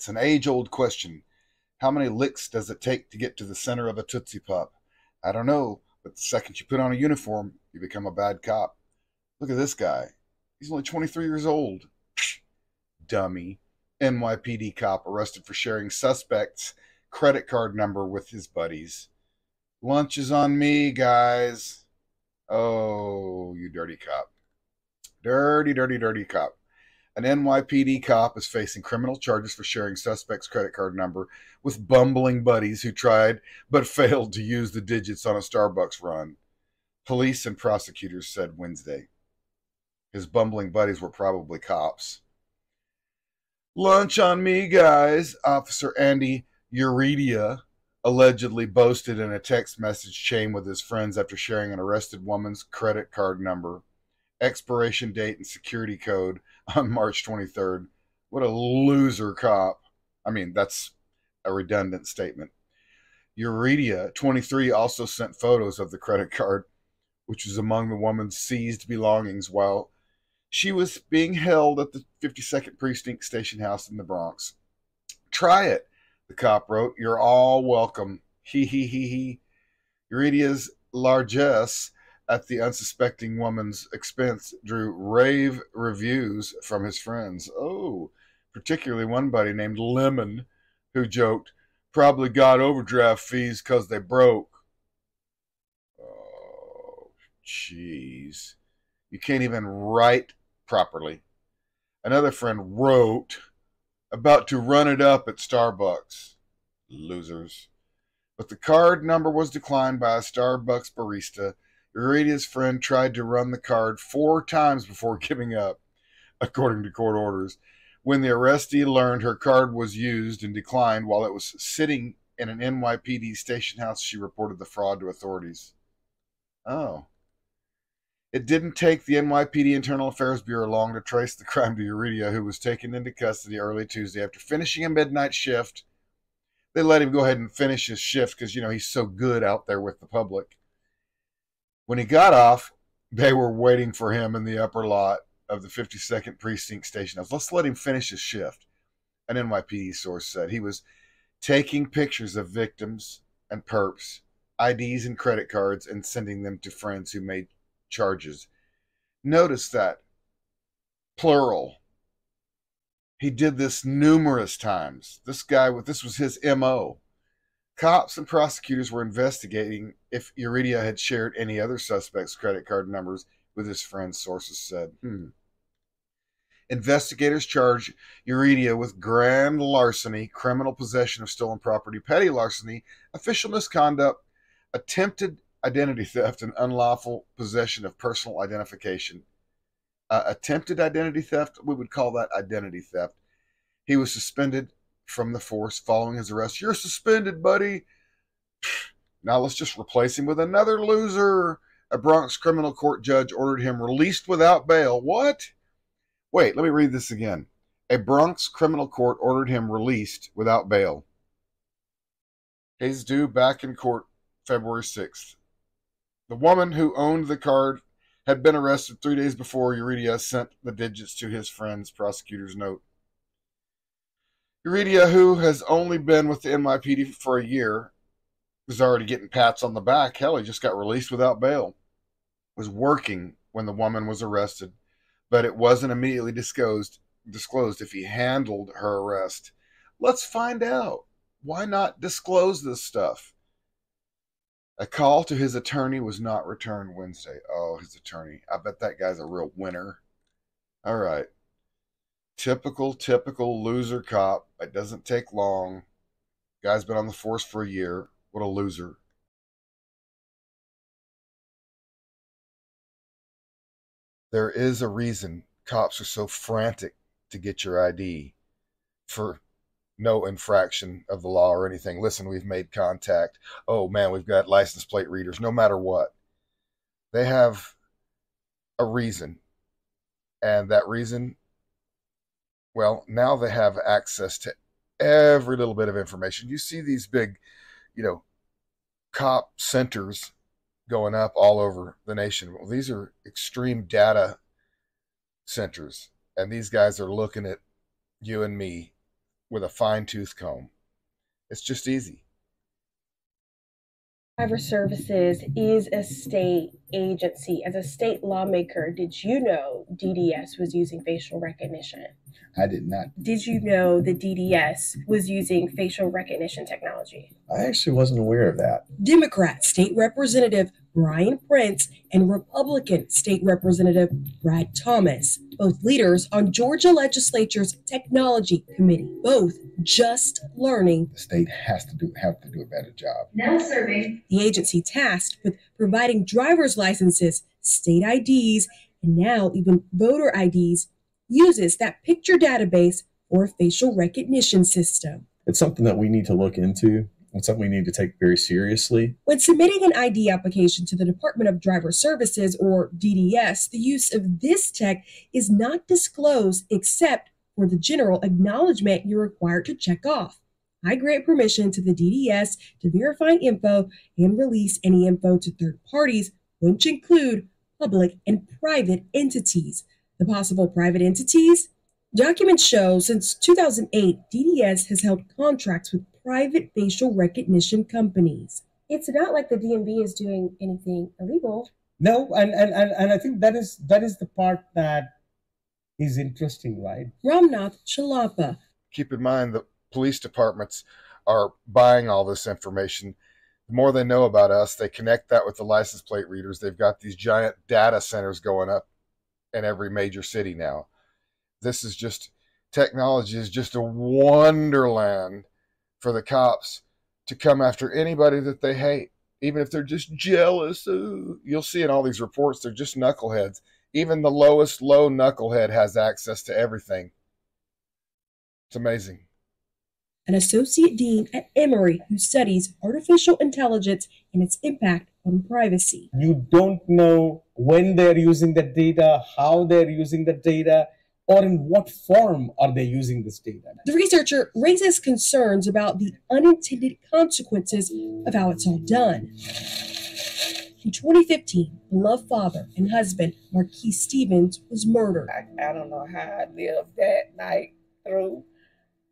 It's an age-old question. How many licks does it take to get to the center of a Tootsie Pop? I don't know, but the second you put on a uniform, you become a bad cop. Look at this guy. He's only 23 years old. Dummy. NYPD cop arrested for sharing suspect's credit card number with his buddies. Lunch is on me, guys. Oh, you dirty cop. Dirty, dirty, dirty cop. An NYPD cop is facing criminal charges for sharing suspect's credit card number with bumbling buddies who tried but failed to use the digits on a Starbucks run. Police and prosecutors said Wednesday. His bumbling buddies were probably cops. Lunch on me, guys. Officer Andy Uridia allegedly boasted in a text message chain with his friends after sharing an arrested woman's credit card number, expiration date, and security code on March 23rd. What a loser cop. I mean, that's a redundant statement. Uridia, 23, also sent photos of the credit card, which was among the woman's seized belongings while she was being held at the 52nd Precinct Station House in the Bronx. Try it, the cop wrote. You're all welcome. He, he, he, he. Uridia's largesse at the unsuspecting woman's expense drew rave reviews from his friends. Oh, particularly one buddy named Lemon, who joked, probably got overdraft fees because they broke. Oh, jeez. You can't even write properly. Another friend wrote, about to run it up at Starbucks. Losers. But the card number was declined by a Starbucks barista. Uridia's friend tried to run the card 4 times before giving up, according to court orders. When the arrestee learned her card was used and declined while it was sitting in an NYPD station house, she reported the fraud to authorities. Oh. It didn't take the NYPD Internal Affairs Bureau long to trace the crime to Uridia, who was taken into custody early Tuesday after finishing a midnight shift. They let him go ahead and finish his shift because, he's so good out there with the public. When he got off, they were waiting for him in the upper lot of the 52nd Precinct Station House. Let's let him finish his shift, an NYPD source said. He was taking pictures of victims and perps, IDs and credit cards, and sending them to friends who made charges. Notice that. Plural. He did this numerous times. This was his MO. Cops and prosecutors were investigating if Uridia had shared any other suspects' credit card numbers with his friends, sources said. Investigators charge Uridia with grand larceny, criminal possession of stolen property, petty larceny, official misconduct, attempted identity theft, and unlawful possession of personal identification. Attempted identity theft, we would call that identity theft. He was suspended from the force following his arrest. You're suspended, buddy. Now let's just replace him with another loser. A Bronx criminal court judge ordered him released without bail. What? Wait, let me read this again. A Bronx criminal court ordered him released without bail. He's due back in court February 6th. The woman who owned the card had been arrested 3 days before Uridia sent the digits to his friends, prosecutors note. Uridia, who has only been with the NYPD for a year, was already getting pats on the back. Hell, he just got released without bail. Was working when the woman was arrested, but it wasn't immediately disclosed if he handled her arrest. Let's find out. Why not disclose this stuff? A call to his attorney was not returned Wednesday. Oh, his attorney. I bet that guy's a real winner. All right. Typical loser cop. It doesn't take long. Guy's been on the force for a year. What a loser. There is a reason cops are so frantic to get your ID for no infraction of the law or anything. Listen, we've made contact. Oh, man, we've got license plate readers. No matter what. They have a reason. And that reason, well, now they have access to every little bit of information. You see these big, cop centers going up all over the nation. Well, these are extreme data centers. And these guys are looking at you and me with a fine-tooth comb. It's just easy. Driver Services is a state agency. As a state lawmaker, did you know DDS was using facial recognition? I did not. Did you know the DDS was using facial recognition technology? I actually wasn't aware of that. Democrat State Representative Brian Prince and Republican State Representative Brad Thomas, both leaders on Georgia Legislature's Technology Committee, both just learning. The state have to do a better job. Now serving. The agency tasked with providing driver's licenses, state IDs, and now even voter IDs uses that picture database or facial recognition system. It's something that we need to look into. It's something we need to take very seriously. When submitting an ID application to the Department of Driver Services, or DDS, the use of this tech is not disclosed except for the general acknowledgement you're required to check off. I grant permission to the DDS to verify info and release any info to third parties, which include public and private entities. The possible private entities? Documents show since 2008, DDS has held contracts with private facial recognition companies. It's not like the DMV is doing anything illegal. No, and I think that is the part that is interesting, right? Ramnath Chalapa. Keep in mind that police departments are buying all this information. The more they know about us, they connect that with the license plate readers. They've got these giant data centers going up in every major city now. This is just, technology is just a wonderland for the cops to come after anybody that they hate, even if they're just jealous. Ooh, you'll see in all these reports, they're just knuckleheads. Even the lowest low knucklehead has access to everything. It's amazing. An associate dean at Emory who studies artificial intelligence and its impact on privacy. You don't know when they're using the data, how they're using the data, or in what form are they using this data. The researcher raises concerns about the unintended consequences of how it's all done. In 2015, beloved father and husband Marquis Stevens was murdered. I don't know how I lived that night through,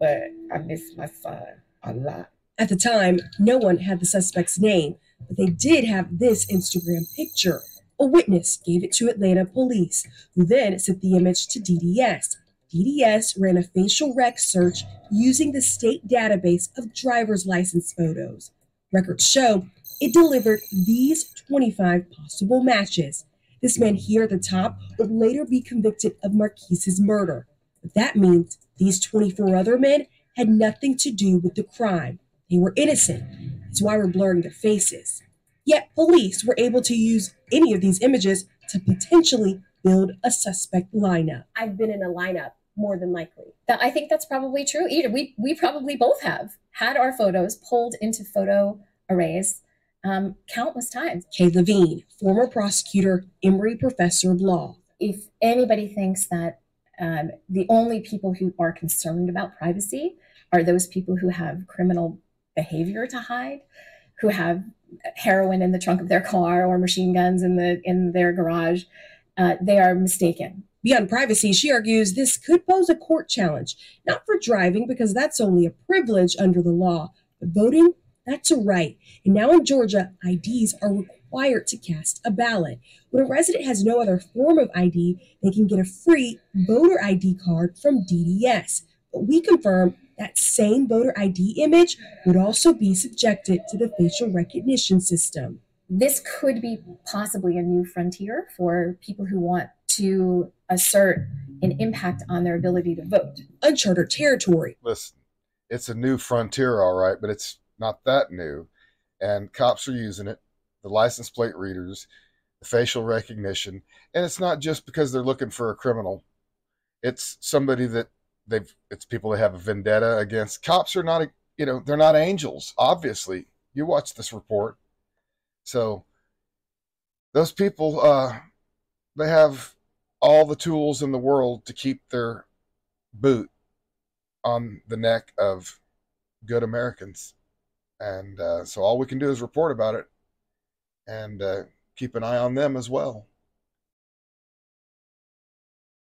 but I miss my son a lot. At the time, no one had the suspect's name, but they did have this Instagram picture. A witness gave it to Atlanta police, who then sent the image to DDS. DDS ran a facial rec search using the state database of driver's license photos. Records show it delivered these 25 possible matches. This man here at the top would later be convicted of Marquise's murder. But that means these 24 other men had nothing to do with the crime. They were innocent. That's why we're blurring their faces. Yet police were able to use any of these images to potentially build a suspect lineup. I've been in a lineup, more than likely. I think that's probably true. We probably both have had our photos pulled into photo arrays countless times. Kay Levine, former prosecutor, Emory professor of law. If anybody thinks that the only people who are concerned about privacy are those people who have criminal behavior to hide, who have heroin in the trunk of their car or machine guns in their garage, they are mistaken. Beyond privacy, she argues this could pose a court challenge, not for driving because that's only a privilege under the law, but voting, that's a right. And now in Georgia, IDs are required to cast a ballot. When a resident has no other form of ID, they can get a free voter ID card from DDS. But we confirm that same voter ID image would also be subjected to the facial recognition system. This could be possibly a new frontier for people who want to assert an impact on their ability to vote. Uncharted territory. Listen, it's a new frontier, all right, but it's not that new. And cops are using it, the license plate readers, the facial recognition. And it's not just because they're looking for a criminal. It's somebody that it's people that have a vendetta against. Cops are not, they're not angels, obviously. You watch this report. So those people, they have all the tools in the world to keep their boot on the neck of good Americans. And so all we can do is report about it and keep an eye on them as well.